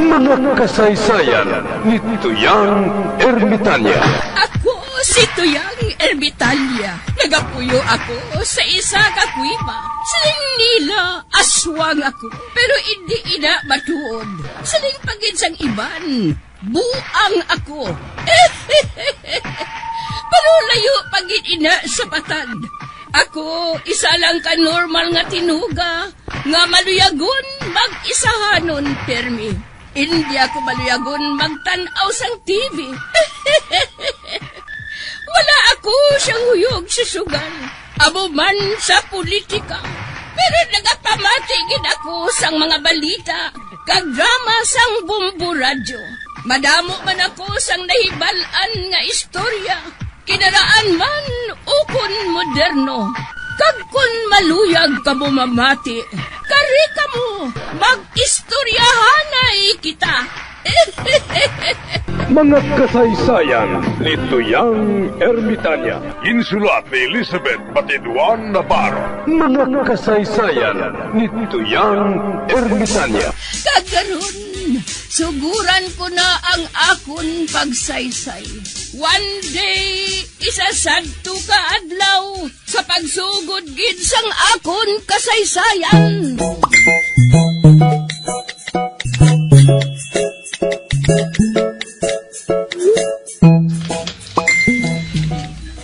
Mga kasaysayan ni Tuyang Ermitanya. Ako si Tuyang Ermitanya. Nagapuyo ako sa isa ka kuiba. Siling nila, aswang ako. Pero hindi ina matuod. Siling paginsang iban, buang ako. Pero layo pagin ina sa patad. Ako, isa lang ka normal nga tinuga. Nga maluyagon, mag-isahanon, permi. Hindi ako maluyagon magtanaw sang TV. Wala ako siyang huyog sa sugal. Abo man sa politika. Pero nagapamatagin ako sang mga balita. Kag drama sang bumbu radyo. Madamo man ako sang nahibalan nga istorya. Kinaraan man ukon moderno. Kag kun maluyag ka mo mamati, kari ka mo, mag-istoryahanay kita. Mga kasaysayan ni Tuyang Ermitanya. Insulat ni Elizabeth Batiduan Navarro. Mga kasaysayan ni Tuyang Ermitanya. Kagaron, suguran ko na ang akon pagsaysay. One day, isasadto ka adlaw sa pagsugod gid sang akon kasaysayan.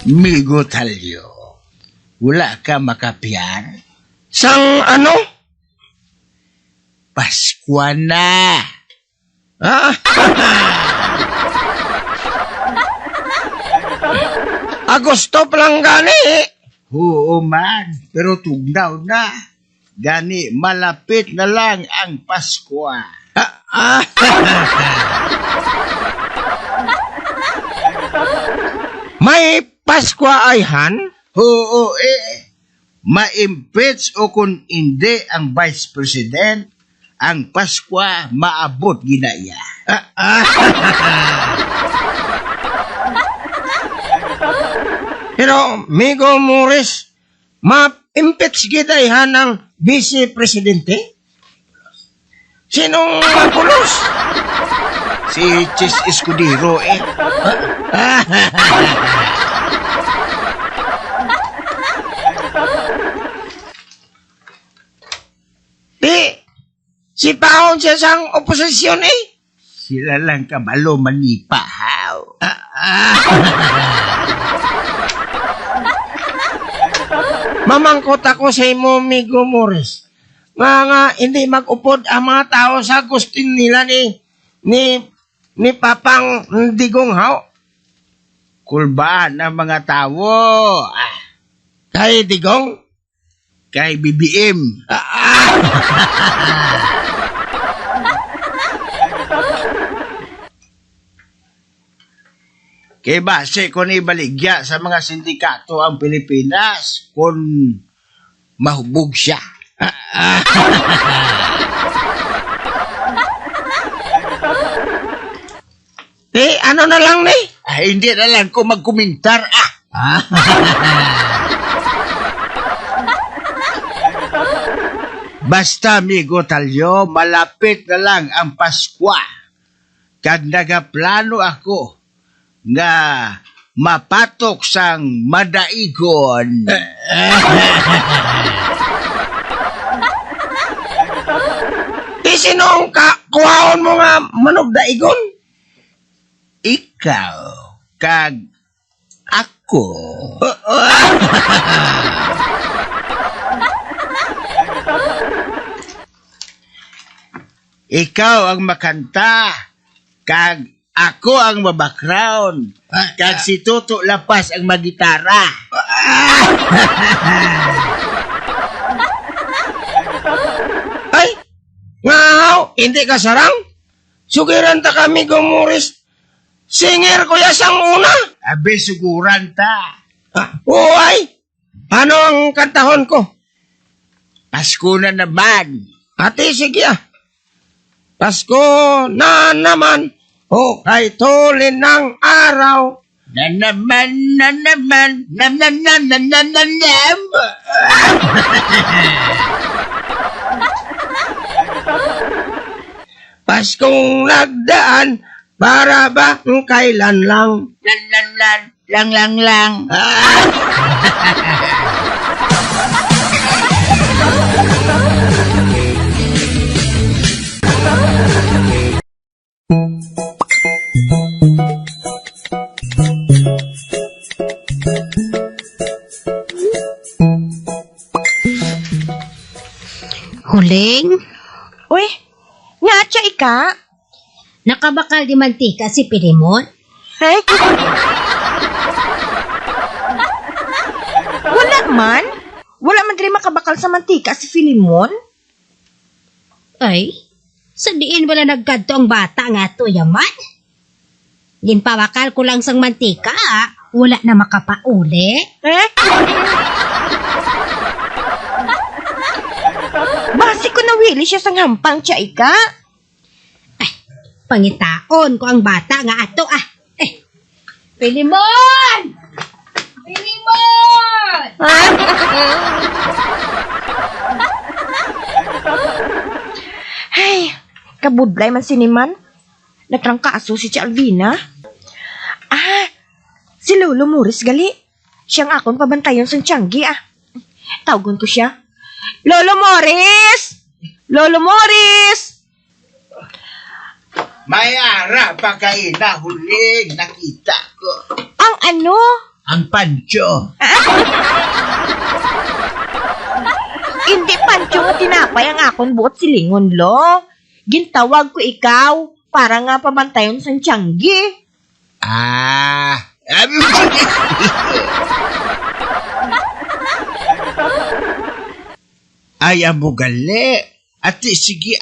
Migo Talyo, wala ka makapiyar? Sang ano? Paskwa na. Ha? Agosto pa lang gani. Oo man, pero tugnaw na. Gani malapit na lang ang Paskwa. May Paskwa ay han? Oo ma-impeach o kung hindi ang Vice President, ang Paskwa maabot ginaya. Pero, Migo Morris, ma-impeach gidayhan ng Vice Presidente? Sinong mapulos? Si Chis Escudero Si Paon siya sang oposisyon Sila lang kabalo manipahaw. Mamangkot ako sa imo, Migo Morris. Nga hindi mag-upod ang mga tao sa gustin nila ni Papang Digong Haw. Kulbaan ang mga tao. Kay Digong? Kay BBM. Kay base kung ibaligya sa mga sindikato ang Pilipinas kung mahubog siya. Ano na lang ni? Hindi na lang ko magkomentar. Basta, Migo Talyo, malapit na lang ang Paskwa. Kag nagaplano ako nga mapatok sang madaigon. Sinong kuhaon mo nga manog daigon? Ikaw, kag ako. Ikaw ang makanta, kag ako ang mabackground, kag si Toto Lapas ang magitara. Ay, ngaw, hindi ka sarang? Sugiran ta kami, Morris. Singer ko ya sang una. Abe, suguran ta. Ay, ano ang kantahon ko? Pasko na naman. Ate, sige Pasko na naman, kay tulin ng araw. Na naman, na naman, na na na na na na na. Paskong nagdaan, para ba kailan lang? Lang. Huling, Uy, nga siya ika. nakabakal di mantika si Pilimon? Hey? Wala man. Wala man diri makabakal sa mantika si Filimon. Ay, sa diin wala nagkadto ang bata nga to yaman? Ginpawakal ko lang sang mantika, wala na makapauli. Eh? Basi ko nawili siya sang hampang siya ika. Pangitaon ko ang bata nga ato Pilimon! Pilimon! Hey, kabudlay man siniman. Natrangkaaso si Alvina. Si Lolo Morris gali. Siyang akon pabantayon sa Tianggi Tawgon ko siya. Lolo Morris! Lolo Morris! May ara pa kayo na huling nakita ko. Ang ano? Ang pancho. Hindi pancho nga tinapay ang akon buot silingon lo. Gintawag ko ikaw para nga pabantayon sa Tianggi. Ay, amo gali. Ati, sige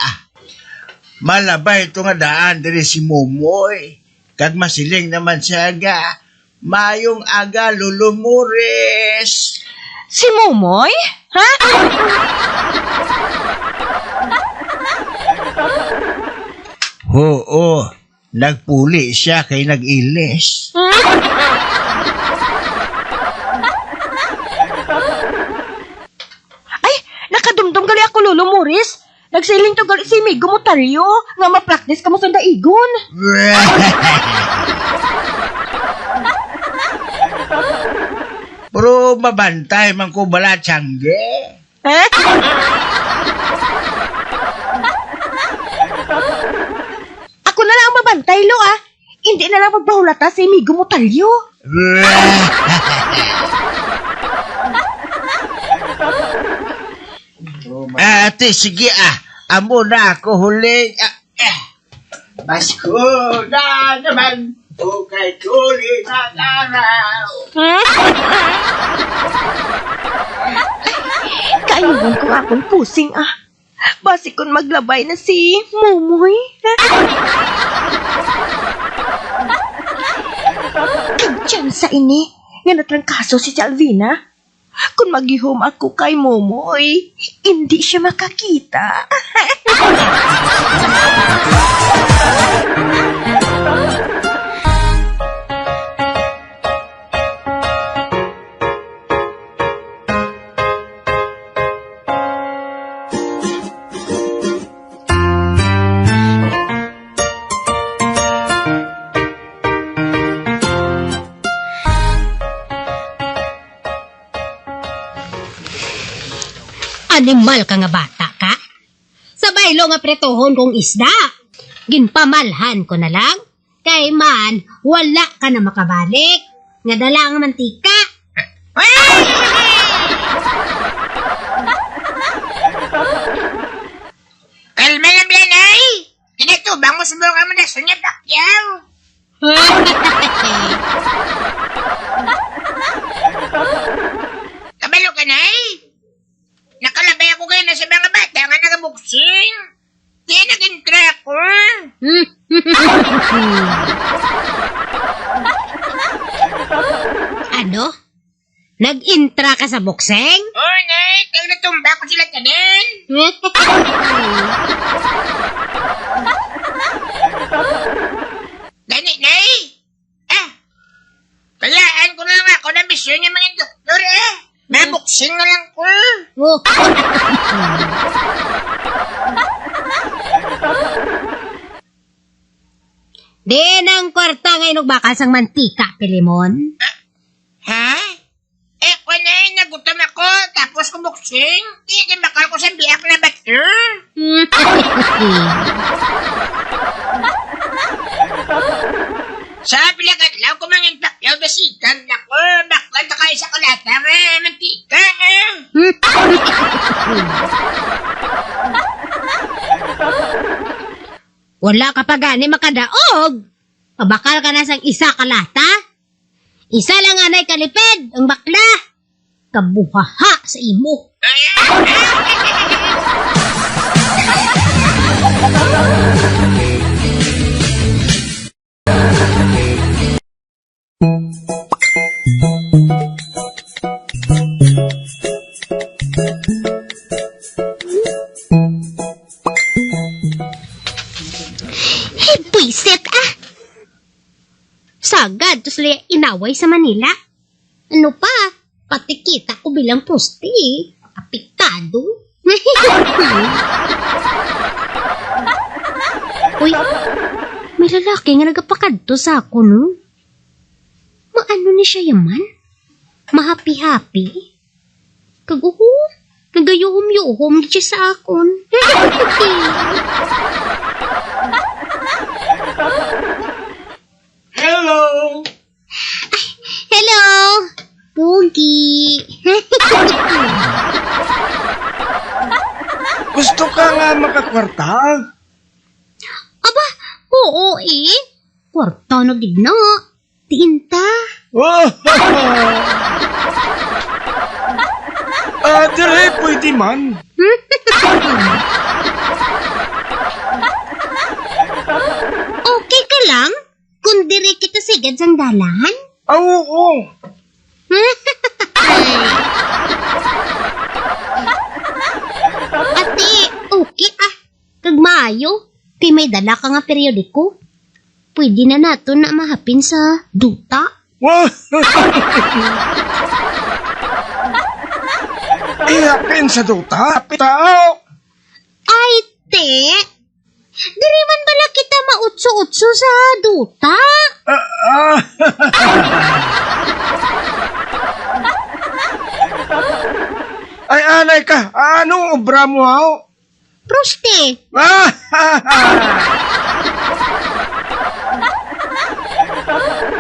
Malabay ito nga daan diri si Momoy. Kag masiling naman siya aga. Mayong aga lulumures. Si Momoy? Ha? Oo. Nagpuli siya kay nag-ilis. Ay, nakadumdum gali ako, Lolo Morris. Nagsiling to gali si Migo Motaryo nga ma-practice ka mo sa daigon. Pero mabantay man ko bala Tianggi. Eh? Ako na lang ang mabantay, Lo, Hindi na lang magbahulata si Migo Motaryo. Ate, sige Amo na ako huling. Basko na naman. Okay, tuloy ng araw. Kaayuhan ko akong pusing, Basi kon maglabay na si Momoy. Kagyan sa ini, nga natrangkaso si Alvina. Kung maghihom ako kay Momoy, hindi siya makakita. Animal ka nga bata ka? Sa baylo nga pretohon kong isda. Ginpamalhan ko na lang. Kay man, wala ka na makabalik. Nga dala ang mantika. Kalma lang yan ay! Tinatubang mo subukan mo na sunyap takyaw. Kabalo ka na ay! Nakalabay ako kayo na sa mga bata nga nagabuksing. Di nag-intra ako. Ano? Nag-intra ka sa bokseng? Oo, nay. Kaya natumba ko sila tanin. Gani, nay. Kayaan ko na lang ako na misyon yung mga doktor May boksing na lang ko. Di nang kwarta ngayon bakal sang mantika, Pilimon. Ha? Kung na nagutom ako, tapos kumuksing, hindi bakal ko sa biyak na butter. Sa pilakatlaw ko mga takyaw basikan ako, baklan na kayo sa kalata nga, mantika. Wala ka pa gani makadaog. Pabakal ka na sang isa kalata. Isa lang anay kaliped, ang bakla. Kabuhaha sa imo. Pwisit Sagad, tos liya inaway sa Manila. Ano pa? Pati kita ko bilang posti. Apiktado. Uy, may lalaki nga nagapakadto sa ako, no? Maano ni siya yaman? Mahapi-hapi? Kaguho, nagayuhom-yuhom di siya sa akon. Hello! Hello! Pugi! Gusto ka nga makakwarta? Aba, oo Kwarta na digna. Tinta. Oh! Dire, pwede man. Okay ka lang? Kung dire kita sigad sang dalahan? Oo. Ate, okay Kag maayo. Kay may dala ka nga periodiko. Pwede na nato na mahapin sa duta. Ihapin sa duta, pitao. Ay, te. Diri man bala kita mautso-utso sa duta. Ay, anay ka. Anong obra mo, hao? Proste.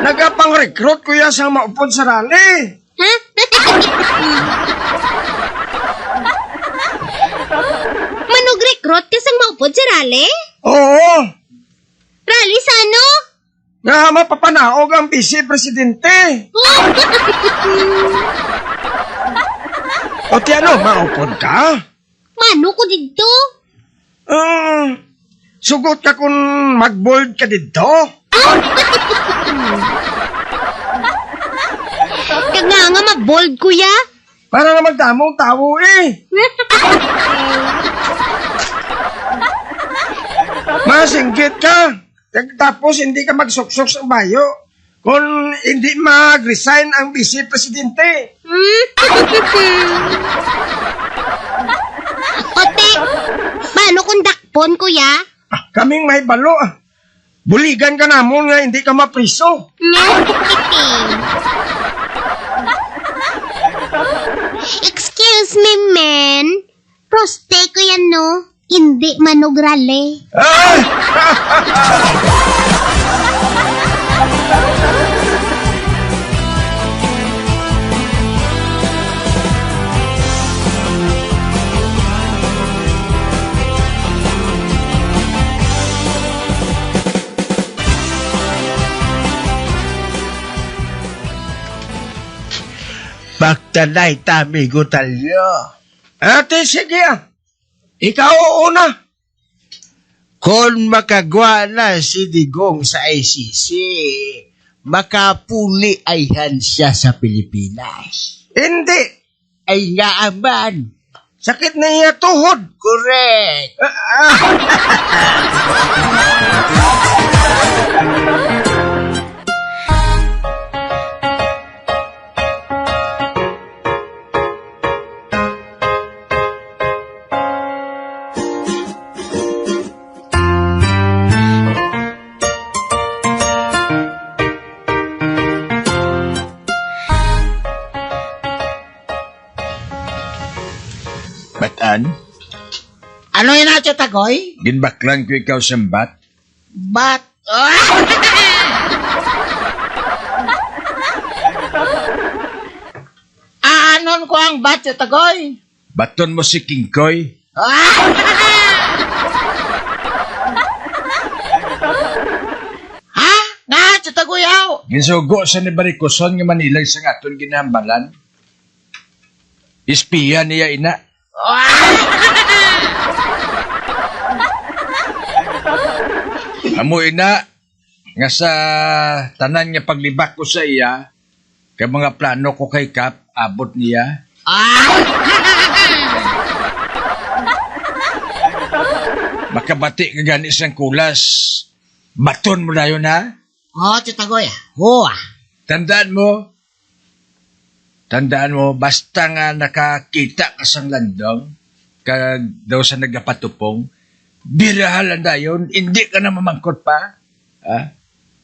Nagapang-recruit ko yan sa maupod sa rally. Ha? Manog-recruit ka sang maupod sa rally? Oo. Rally sa ano? Nga mapapanaog ang vice-presidente. O ti ano, maupod ka? Mano ko dito? Sugot ka kung mag-bold ka dito? Kag nga ma-bold kuya. Para na magdamong tao Masinggit ka. Tapos hindi ka magsuksok sa bayo kung hindi mag-resign ang vice-presidente. Ote, paano kung dakpon kuya? Kaming may balo. Buligan ka namon nga hindi ka mapriso. Excuse me, men. Proste ko yan, no? Hindi manugrale. Baktanay tami ko talyo. Ate, sige Ikaw una. Kung makagwa na si Digong sa ICC, makapuli ayhan siya sa Pilipinas. Hindi. Ay nga aman. Sakit na iya tuhod. Correct. Tanan, Ano yun na, Tagoy? ginbaklan ko ikaw sa bat. Bat? Anon ko ang bat, Tagoy? Baton mo si King Koy. Ha? Na, Tagoy, aw? Ginsugo sa ni Barikoson nga Manila sa aton ginahambalan. Ispiya niya ina. Amo ina, nga sa tanan nga paglibak ko sa iya, kay mga plano ko kay Kap, abot niya. Makabati ka gani sang kulas. Baton mo na yun, ha? Oh, Tagoy, ah. Tandaan mo, basta nga nakakita ka sang landong, kag daw sa nagapatupong, birahalan na yun, hindi ka na mamangkot pa. Ha?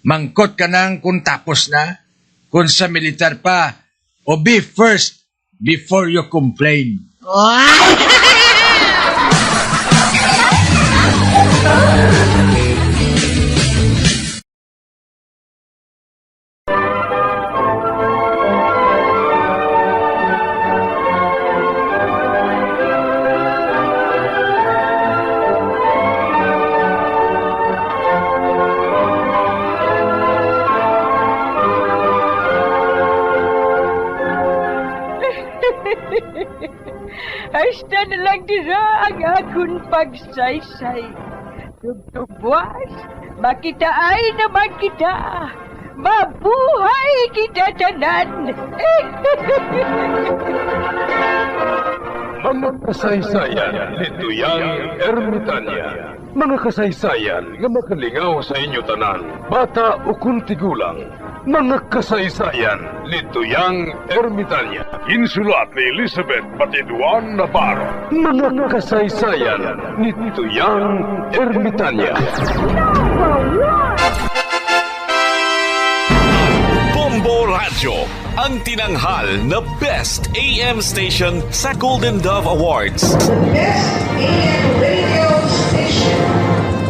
Mangkot ka nang kung tapos na, kung sa militar pa, o be first before you complain. Hasta na lang dira ang akong pagsaysay. Tugtugwas, makitaan naman kita. Mabuhay kita tanan. Mga kasaysayan ni Tuyang Ermitanya. Mga kasaysayan nga makalingaw sa inyo tanan, bata o kuntigulang. Mga kasaysayan ni Tuyang Ermitanya. Insulat ni Elizabeth Batiduan Navarro. Mga kasaysayan ni Tuyang Ermitanya. Bombo Radio, ang tinanghal na Best AM Station sa Golden Dove Awards. Best AM radio station,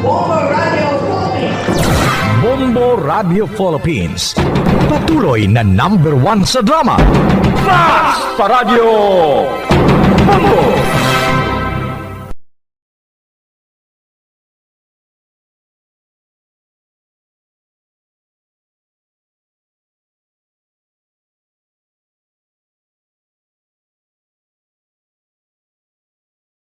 Bombo Radio Philippines. Bombo Radio Philippines. Patuloy na #1 sa drama. Mas Paradyo Bombo!